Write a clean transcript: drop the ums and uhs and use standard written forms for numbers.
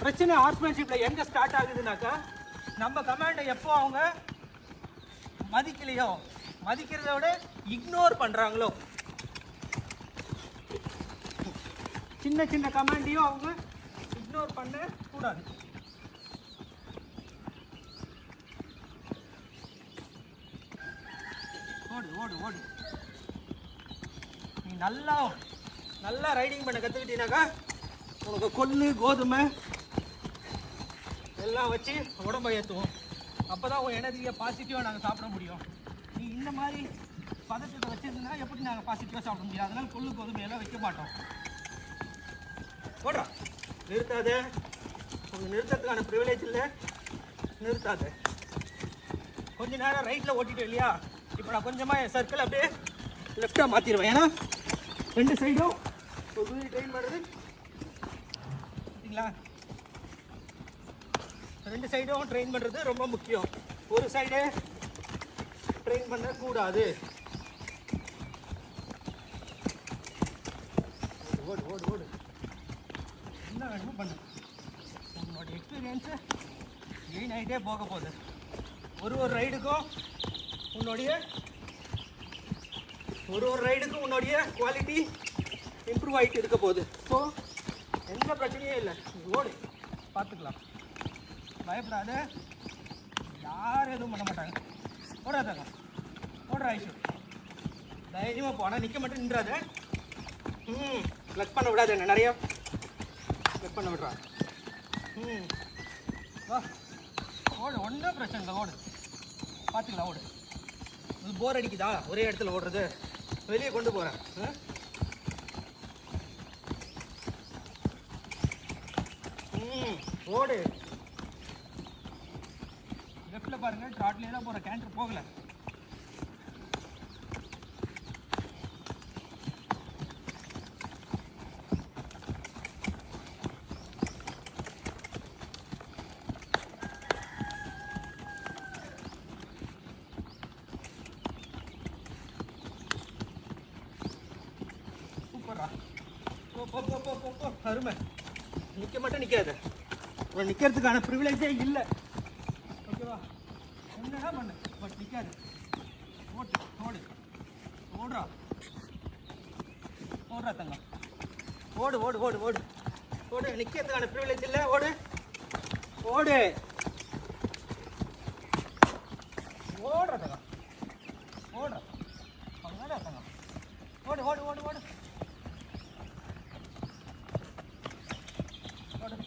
பிரச்சனை ஹார்ஸ்மேன்ஷிப்பில் எங்கே ஸ்டார்ட் ஆகுதுனாக்கா, நம்ம கமாண்டை எப்போ அவங்க மதிக்கலையோ, மதிக்கிறத விட இக்னோர் பண்ணுறாங்களோ, சின்ன சின்ன கமாண்டையும் அவங்க இக்னோர் பண்ண கூடாது. ஓடு ஓடு ஓடு. நீ நல்லா ரைடிங் பண்ண கற்றுக்கிட்டீனாக்கா உனக்கு கொள்ளு கோதுமை எல்லாம் வச்சு உடம்பை ஏற்றுவோம். அப்போ தான் உன் எனர்ஜியை பாசிட்டிவாக நாங்கள் சாப்பிட முடியும். நீ இந்த மாதிரி பதட்டத்தை வச்சுருந்தா எப்படி நாங்கள் பாசிட்டிவாக சாப்பிட முடியும்? அதனால் கொள்ளு கோதுமையெல்லாம் வைக்க மாட்டோம். போடுறா, நிறுத்தாத. உங்கள் நிறுத்தத்துக்கான ப்ரிவிலேஜ் இல்லை, நிறுத்தாத. கொஞ்ச நேரம் ரைட்டில் ஓட்டிட்டு இல்லையா, இப்போ நான் கொஞ்சமாக என் சர்க்கிள் அப்படியே லெஃப்டாக மாற்றிடுவேன். ஏன்னா 2 சைடும் ஒரு ட்ரெயின் பண்ணுறது பார்த்தீங்களா, 2 சைடும் ட்ரெயின் பண்ணுறது ரொம்ப முக்கியம். ஒரு சைடே ட்ரெயின் பண்ணக்கூடாது. ஓடு ஓடு ஓடு, என்ன வேணுமோ பண்ணு. உன்னோட எக்ஸ்பீரியன்ஸு கெயின் ஆகிட்டே போக போகுது. ஒரு ரைடுக்கும் உன்னுடைய குவாலிட்டி இம்ப்ரூவ் ஆகிட்டு இருக்க போகுது. ஸோ எந்த பிரச்சனையும் இல்லை, ஓடு, பார்த்துக்கலாம், பயப்படாத. யாரும் எதுவும் பண்ண மாட்டாங்க. ஓடாதாங்க, ஓடுற ஐஷு தைரியமாக போனால் நிற்க மட்டும் நின்றாத. கிளச் பண்ண விடாது, என்ன நிறையா கிளச் பண்ண விட்றா. வா ஓடு, ஒன்றும் பிரச்சனை இல்லை, ஓடு, பார்த்துக்கலாம், ஓடு. இது போர் அடிக்குதா ஒரே இடத்துல ஓடுறது? வெளியே கொண்டு போகிறேன். ஓடு. லெஃப்டில் பாருங்கள், ட்ராட்லேயே தான் போகிற, கேண்டர் போகலை. அருமை. நிற்க மட்டும் நிற்காத, நிற்கிறதுக்கான ப்ரிவிலேஜே இல்லை. ஓகேவா? என்னடா பண்ணு, பட் நிற்காது. ஓட்டு, ஓடு, ஓடுறா, ஓடுறா தங்கம், ஓடு ஓடு ஓடு ஓடு ஓடு. நிற்கிறதுக்கான ப்ரிவிலேஜ் இல்லை, ஓடு ஓடு, ஓடுறா தங்கம், ஓடுறா, ஓடுறா தங்கம், ஓடு ஓடு ஓடு ஓடு.